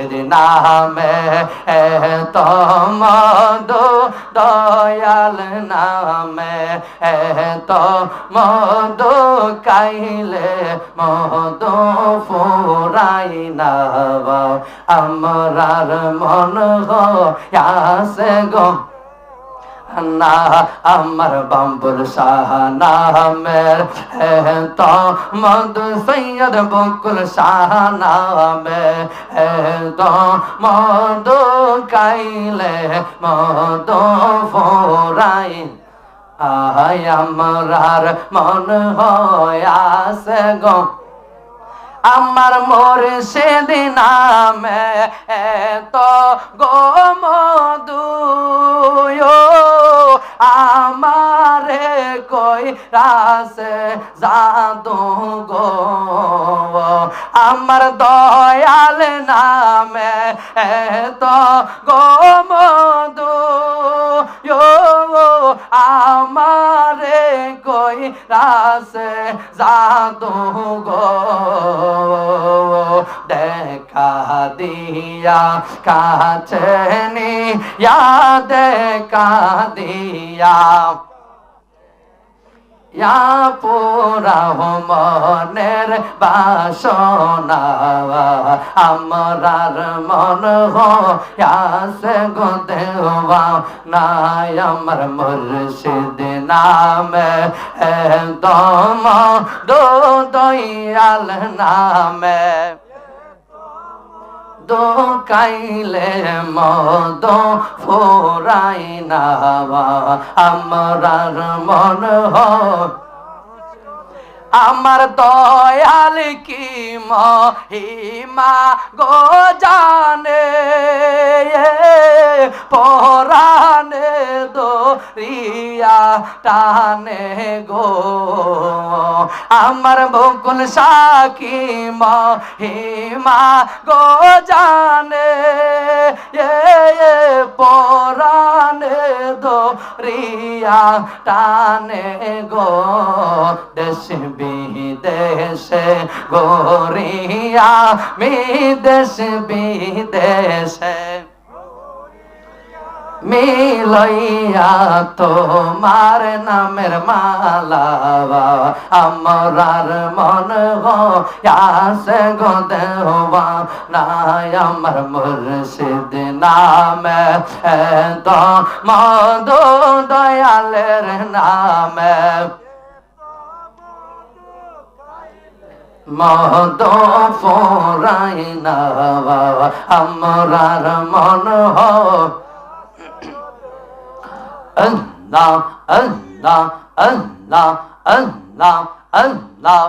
নবীর নামে এত মধু দয়াল নামে এত মধু খাইলে মধু ফুরাই না আমরার মন হইয়াছে গো না আমার বাম্বুল শাহ নামের তো মধু সৈয়দ বকুল শাহ নামে তো মধু খাইলে মধু ফুরাই আয় আমরার মন হইয়াছে গো আমার মুর্শিদ নামে তো গো মধু আমারে কই রাসে জাদু গো আমার দয়াল নামে তো গো মধু আমারে কই রাসে জাদু গো দেখা দিয়া কাছে নিয়া দেখা দিয়া ইয়া পুরা মনের বাসনা আমরার মন হইয়াছে গো দেওয়া নাই আমার মুর্শিদ নামে দম দো দয়াল নামে দো কাইলে মদো ফুরাই না আমরার মন আমার দয়াল কি মহিমা গো জানে পরানে দো রিয়া টানে গো আমার বকুল সাকি মহিমা গো জানে পরানে দো রিয়া টানে গো দেশ বিদেশে গোরিয়া মি দেশ বিদেশে মিলইয়া তোমার নামের মালা আমরার মন হইয়াছে গো দেওয়া নাই আমার মুর্শিদ নামে তো মধু দয়ালের নামে মধু ফুরাই না আমরার মন আল্লাহ আল্লাহ আল্লাহ আল্লাহ আল্লাহ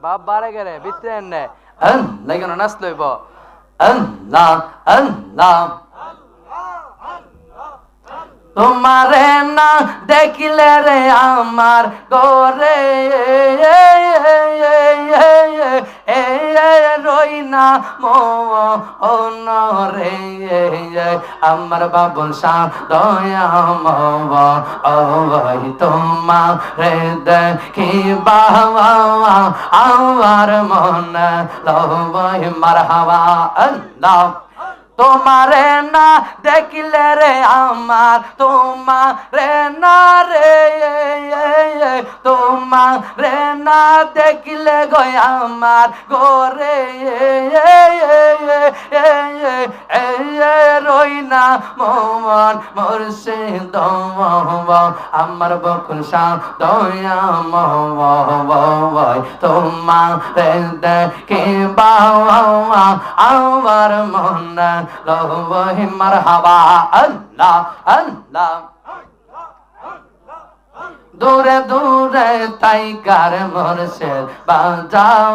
বাপ বারে গেলে ভিতরে এনে আল্লাহ কেন নাচ লইব আল্লাহ আল্লাহ তোমারে না দেখিলে রে আমার গোরে রই না মন রে আমার বাবুল শাহ দয়া ভাই তোমারে দেখি বাবা আমার মন লবাই মারহাবা আল্লাহ তোমারে না দেখিলে রে আমার তোমারে না রে তোমারে না দেখিলে গো আমার গোরে রই না মন মুর্শিদ আমার বকুল শাহ দয়া তোমারে দেখি বাবা আমার মন লবহি মারহাবা আল্লাহ আল্লাহ দূরে দূরে তাইকার মুর্শিদ বাজাও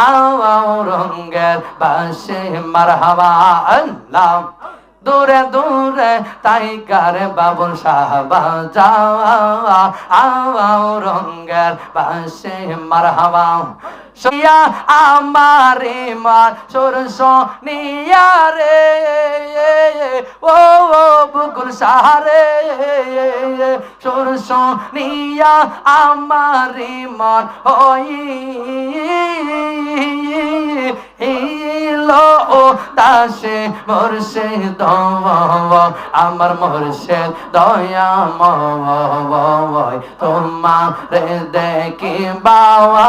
আও রঙ্গের বাঁশি মারহাবা আল্লাহ দূরে দূরে টাইগার বাবুল শাহ বাজাও রঙ্গের বাসে মারহাবা সোনিয়া আমারে মার সরস নিয়া রে ও বুকুর সাহারে সরস নিয়া আমারে মার হই লো দাসে মুর্শিদ আমার মুর্শিদ দয়া ময় তোমারে দেখি বাবা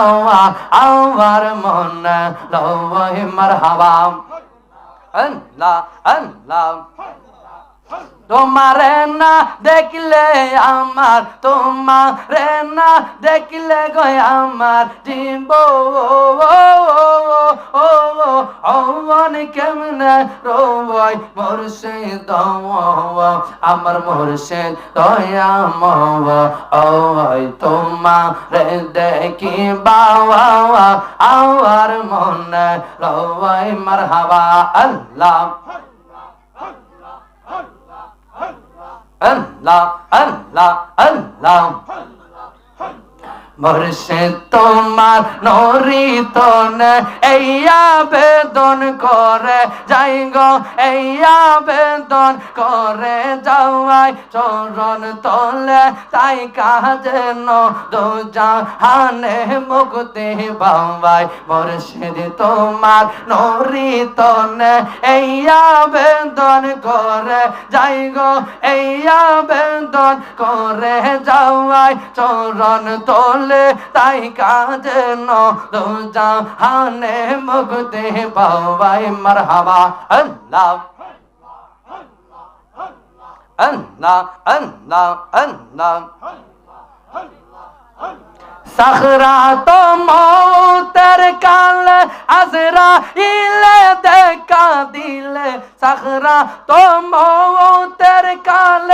আমার মনে লয় মারহাবা আল্লাহ আল্লাহ তোমারে না দেখলে আমার তোমারে না দেখলে গো আমার জীব অন কেমনে রোয় মুর্শিদ আমার মুর্শিদ দয়া ময় তোমারে দেখি বাবা আমার মনে লয় মারহাবা আল্লাহ আল্লাহ আল্লাহ আল্লাহ মুর্শিদ তোমার নরি তনে এই আবেদন করে যাই গো এই আবেদন করে যাওয়াই চরণ তলে তাই কাজেন দুজাহানে মুক্তি পাওয়াই মুর্শিদ তোমার নরি তনে এই আবেদন করে যাই গো এই আবেদন করে যাওয়াই চরণ তলে তাই কাজেন দুজাহানে মুক্তি পাওয়াই মারহাবা আল্লাহ আল্লাহ আল্লাহ আল্লাহ সাখরাত মৌতের কাল আজরাইলে দেখা দিলে সাখরাত মৌতের কাল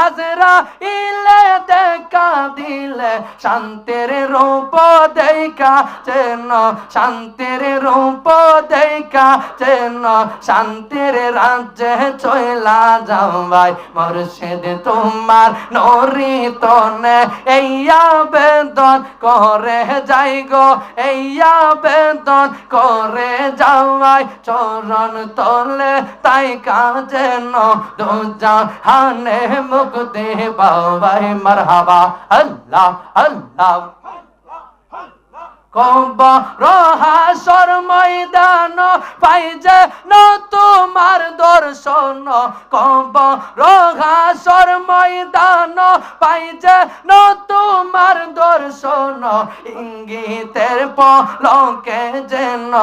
আজরাইলে দেখা দিলে শান্তির রূপ দেখা যেন শান্তির রূপ দেখা যেন শান্তির রাজ্যে চইলা যাওয়াই মুর্শিদ তোমার নরি তনে এই আবেদন করে যাই গো এই আবেদন করে যাওয়াই চরণ তলে তাই কাজেন দুজাহানে মুক্তি পাওয়াই মারহাবা আল্লাহ আল্লাহ কবর হাসর ময়দান পাই যেন তোমার দর্শন কবর হাসর ময়দান পাই যেন তোমার দর্শন ইঙ্গিতের পলকে যেন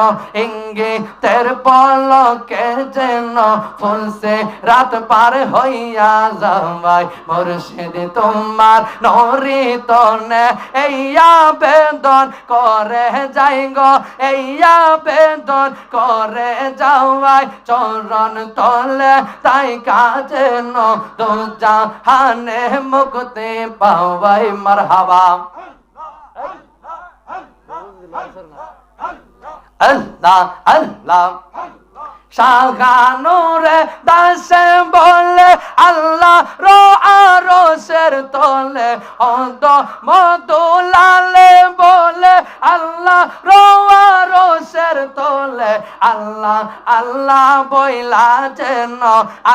ইঙ্গিতের পলকে যেন ফুলসে রাত পার হইয়া যাওয়াই মুর্শিদ তোমার নরি তনে এই আবেদন করে যাই গো এই আবেদন করে যাওয়াই চরণ তলে তাই কাজেন দুজাহানে মুক্তি পাওয়াই মারহাবা আল্লাহ আল্লাহ শাহানুরে দাসে বলে আল্লাহ রো আরশের তলে অন্ত মধুলালে বলে আল্লাহ রো আরশের তলে আল্লাহ আল্লাহ বইলা যেন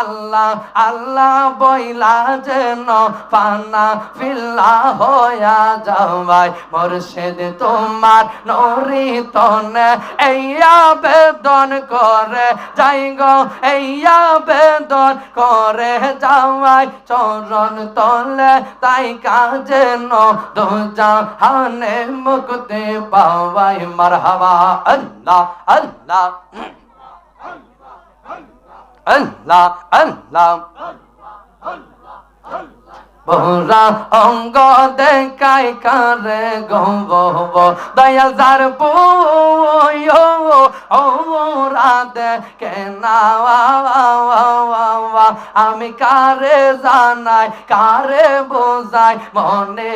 আল্লাহ আল্লাহ বইলা যেন ফানা ফিল্লা হইয়া যাওয়াই মুর্শিদ তোমার নরি তনে এই আবেদন করে যাই গো এই আবেদন করে যাওয়াই চরণ তলে তাই কাজেন দুজাহানে মুক্তি পাওয়াই মারহাবা আল্লাহ আল্লাহ আল্লাহ আল্লাহ পুরা অঙ্গ দেখাই কারে গব দয়াল যার পুরাতে কেনা আমি কারে জানাই কারে বোঝাই মনে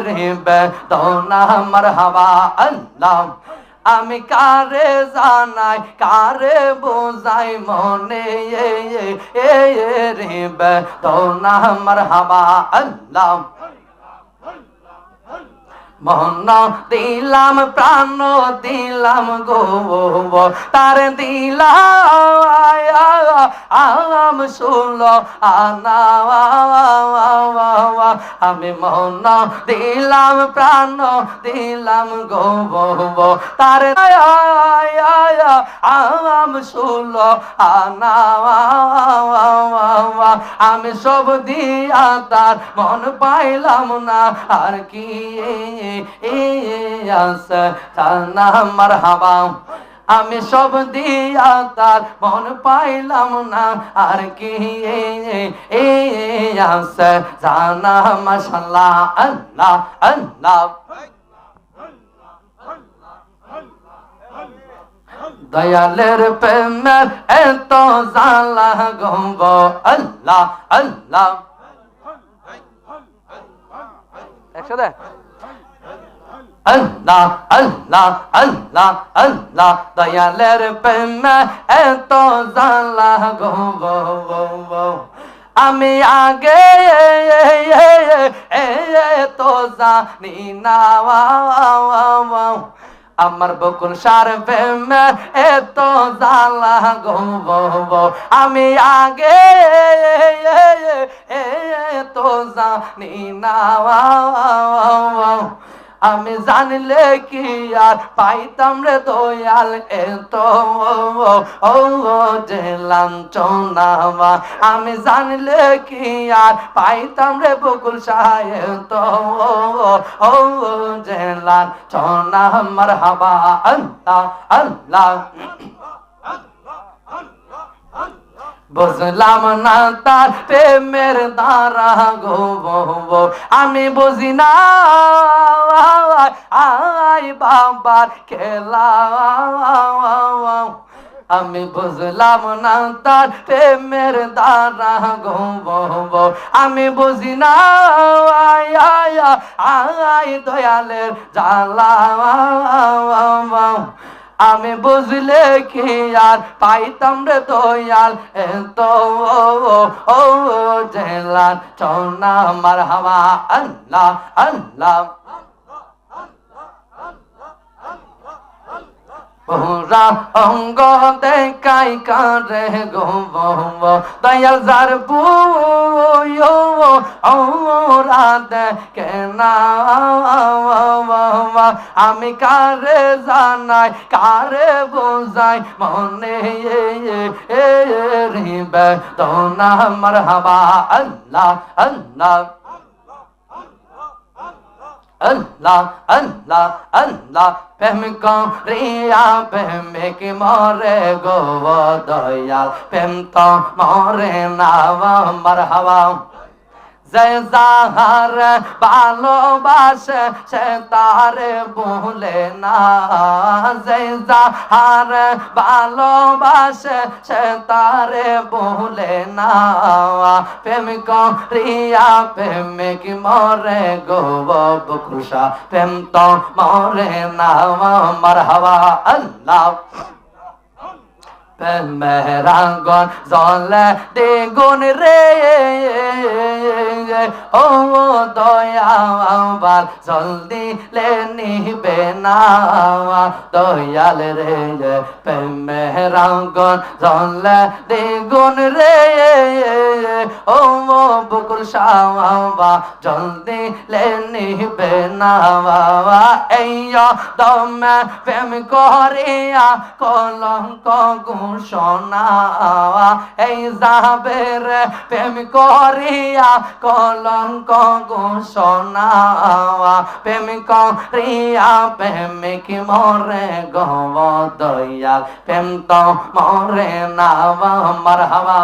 রে বেদনা মারহাবা আল্লাহ আমি কারে জানাই কারে বোঝাই মনে রে বেদনা মারহাবা আল্লাহ মন দিলাম প্রাণ দিলাম গো তার দিলাম শুল আনা আমি মন দিলাম প্রাণ দিলাম গো তার আম শুল আনা আমি সব দিয়া তার মন পাইলাম না আর কি মারহাবা আমি সব দিয়া তার মন পাইলাম না আর কি জানা মাশাআল্লাহ আল্লাহ আল্লাহ দয়ালের প্রেমের এত জালা গম্ব আল্লাহ আল্লাহ একসাথে আল্লাহ আল্লাহ আল্লাহ আল্লাহ দয়ালের প্রেমে এত জালা গম্ব আমি আগে তো জানি না আমার বকুল সার প্রেমে এত জালা গো আমি আগে তো জানি না আমি জানলে কি আর পাইতাম রে দয়াল এত ও যে লাঞ্ছনা আমি জানলে কি আর পাইতাম রে বকুল সাহেব ও যে লাঞ্ছনা মারহাবা আল্লাহ আল্লাহ বুঝলাম না তার প্রেমের দ্বারা গো আমি বুঝি না আই বাবার খেলা আমি বুঝলাম না তার প্রেমের দ্বারা গো আমি বুঝি না আই দয়ালের জ্বালা আমি বুঝলে কি আর পাইতাম রে দয়াল এত ও জেলান চৌনা মারহাবা আল্লাহ আল্লাহ পুরা অঙ্গ দেখাই কারে গো দয়াল যার ওরা দেখে না আমি কারে জানাই কারে বোঝাই মনে রিবে দোনা মারহাবা আল্লাহ আল্লাহ আল্লাহ আল্লাহ আল্লাহ প্রেম করিয়া প্রেমিক মরে গো দয়াল প্রেম তো মরে না মারহাবা যে যাহার ভালোবাসে সে তারে ভুলে না যে যাহার ভালোবাসে সে তারে ভুলে না প্রেম করিয়া প্রেমিক মরে গো বকুশা প্রেম তো মরে না মারহাবা আল্লাহ মেরা গন জলে দ্বিগুণ রে ও দয়াল জলদি লে নিবে না দয়াল রে মেরা গন জলে দ্বিগুণ রে ও বকুল শাহ জলদি লে নিবে না এই দমে প্রেম করিয়া কলঙ্ক ঘোষণা এই যাবের প্রেম করিয়া কলঙ্ক ঘোষণা প্রেম করিয়া প্রেমিক মরে গো দয়াল প্রেম তো মরে না মারহাবা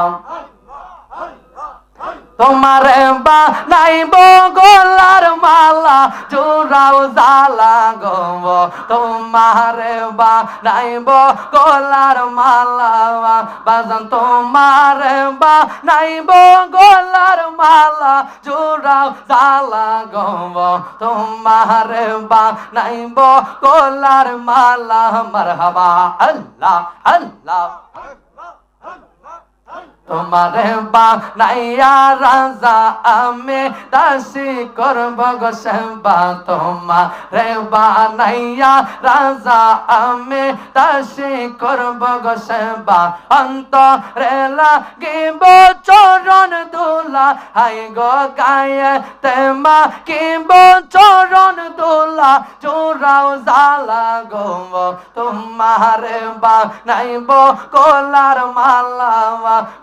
তোমারে বানাইব গলার মালা জোড়াও জালা গব তোমারে বানাইব গলার মালা বাজান তোমারে বানাইব গলার মালা জোড়াও জালা গব তোমারে বানাইব গলার মালা মারহাবা আল্লাহ আল্লাহ তোমারে বানাইয়া রাজা আমি দাসী করব গো সেবা তোমারে বানাইয়া রাজা আমি দাসী করব গো সেবা অন্তরে লাগিব চরণ দুলা হাই গো গায়ে তেমা কিব চরণ দুলা চোরাও জালা গো তোমারে বানাইব গলার মালা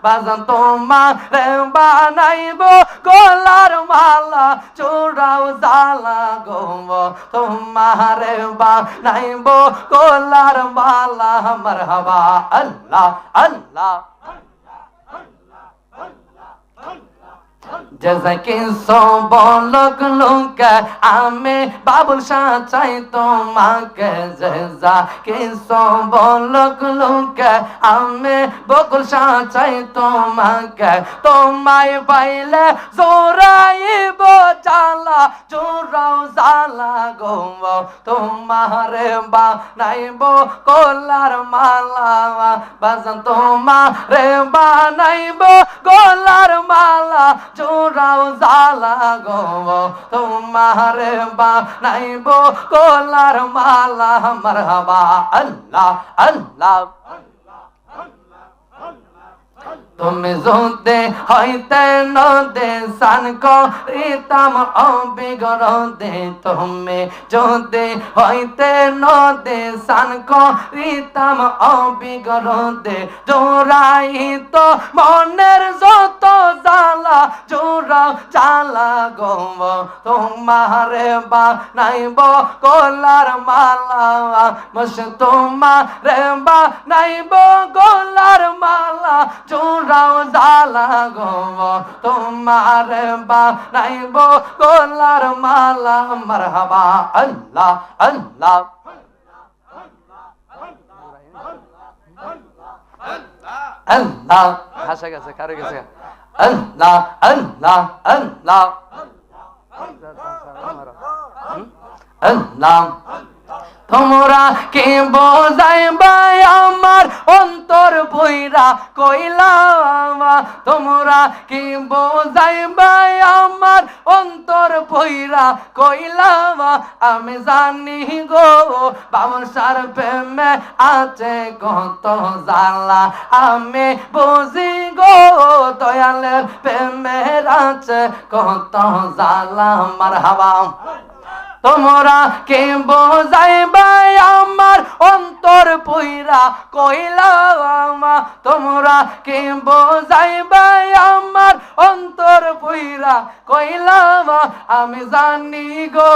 বাজান তোমারে বানাইব গলার মালা চোরাও জালা গো তোমারে বানাইব গলার মালা মারহাবা আল্লাহ আল্লাহ जैसे कि सबलक लोक आमे बाबुल शाह चाই তোমাকে जैसा कि सबलक लोक आमे बकुल शाह চাই তোমাকে তোমায় পাইলে জোরাইব জালা জোরাও জালা গো তোমারে বানাইব গলার মালা বাজান তোমারে বানাইব গলার মালা চোরাও জালা গো তোমারে বানাইব গলার মালা মারহাবা আল্লাহ আল্লাহ তুমি যদি হইতে নদে সান করিতাম অবিগরদে তুমি যদি হইতে নদে সান করিতাম অবিগরদে জোড়াইত মনের যত জালা জোড়া জালা গো তোমারে বানাইব গলার মালা মস তোমারে বানাইব গলার মালা চোরাও জালা গো তোমারে বানাইব গলার মালা মারহাবা আল্লাহ আল্লাহ আল্লাহ হাসা গেছে কারে গেছে আল্লাহ আল্লাহ আল্লাহ আল্লাহ তোমরা কে বোঝাইবা আমার অন্তর বইরা কইলা তোমরা কি বোঝাইবা আমার অন্তর বইরা কইলা আমি জানি গো বামসার প্রেমে আছে কত জালা আমি বুঝি গো দয়ালের প্রেমে আছে কত জালা মারহাবা তোমরা কে বোঝাইবা আমার অন্তর পুইরা কইলা তোমরা কে বোঝাইবা আমার অন্তর পুইরা কইলা আমি জানি গো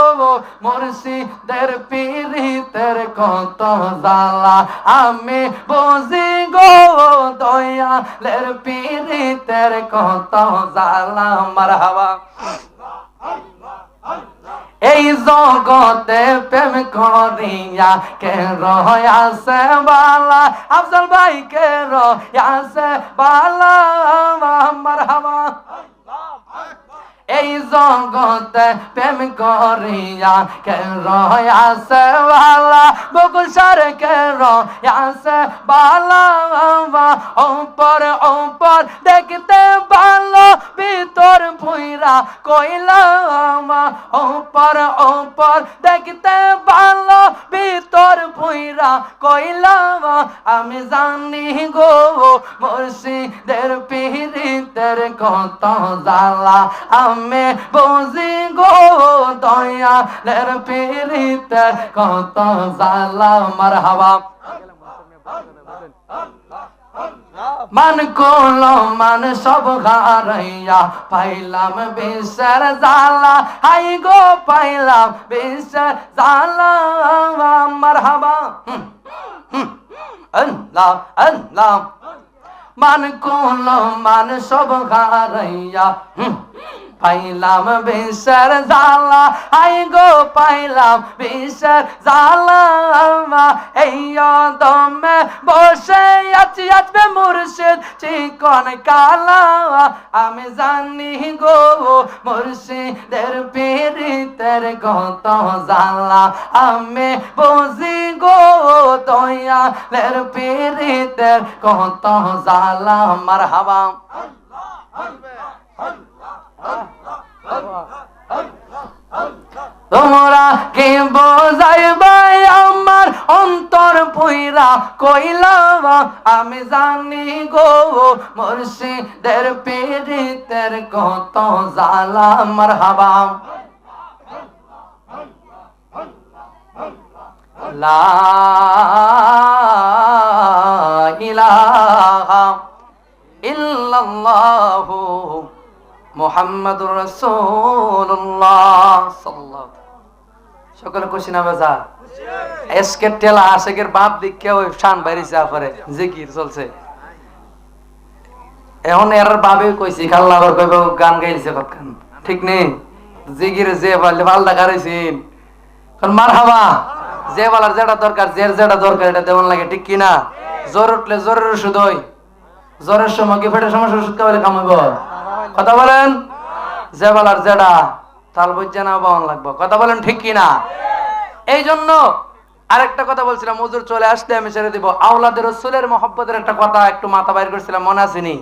মুর্শিদের পীরিতের কত জালা আমি বুঝি গো দয়ালের পীরিতের কত জালা মারহাবা এই জগতে প্রেম করিয়া কে রয়াছে বালা আফজল ভাই কে রয়াছে বালা মারহাবা এই জগতে প্রেম করিয়া কে রয়াছে বালা বকুল সার কে রয়াছে বালা উপর উপর দেখতে ভালো ভিতর পুইরা কইলা উপর উপর দেখতে ভালো ভিতর পুইরা কইলা আমি জানি গো মুর্শিদের পীরিতের কত জালা আমি বুঝি গো দয়ালের পীরিতের কত জালা মারহাবা মান কোলো মান সব হারাইয়া পাইলাম বিশ্বের জালা হাই গো পাইলাম বিশ্বের জালা মারহাবা আল্লাহ আল্লাহ মান কুল মান সব হারাইয়া পাইলাম বিষের জ্বালা, আই গো পাইলাম বিষের জ্বালা। এই দমে বসে আছি আসবে মুর্শিদ চিকন কালা। আমি জানি গো মুর্শিদের পীড়িতের কত জ্বালা, আমি বুঝি গো দয়ালের পীড়িতের কত জ্বালা। মারহাবা। তোমরা কি বোঝাইবা আমার অন্তর পুইরা কইলা, আমি জানি গো মুর্শিদের পীড়িতের কত জ্বালা। মারহাবা। লা ইলাহা ইল্লাল্লাহু মুহাম্মাদুর রাসূলুল্লাহ সাল্লাল্লাহু। সকলে খুশি না বাজা? এসকে টেলা আশেকের বাপ দিকে ওই শান বাইরিছে আপরে জিকির চলছে। এখন এর বাবে কইছি খাল্লাবার কইব গান গাইছে কতখান, ঠিক নেই? জিকির যে বললে পাল্টা গাইছেন কারণ মারহাবা। যে বলার যেটা দরকার, জের যেটা দরকার এটা দেওয়ান লাগে, ঠিক কি না? জ্বর উঠলে জ্বরের ওষুধ হয়, জ্বরের সময় কি পেটের সমস্যা ওষুধ খাওয়ালে কামাইব? কথা বলেন। যে বলার যেটা তাল বুঝছে না বাউন লাগবো, কথা বলেন, ঠিক কি না? এই জন্য আরেকটা কথা বলছিলাম, হুজুর চলে আসলে আমি ছেড়ে দিব। আওলাদের রাসূলের মহব্বতের একটা কথা একটু মাথা বাইর করছিলাম, মনে আছে নি?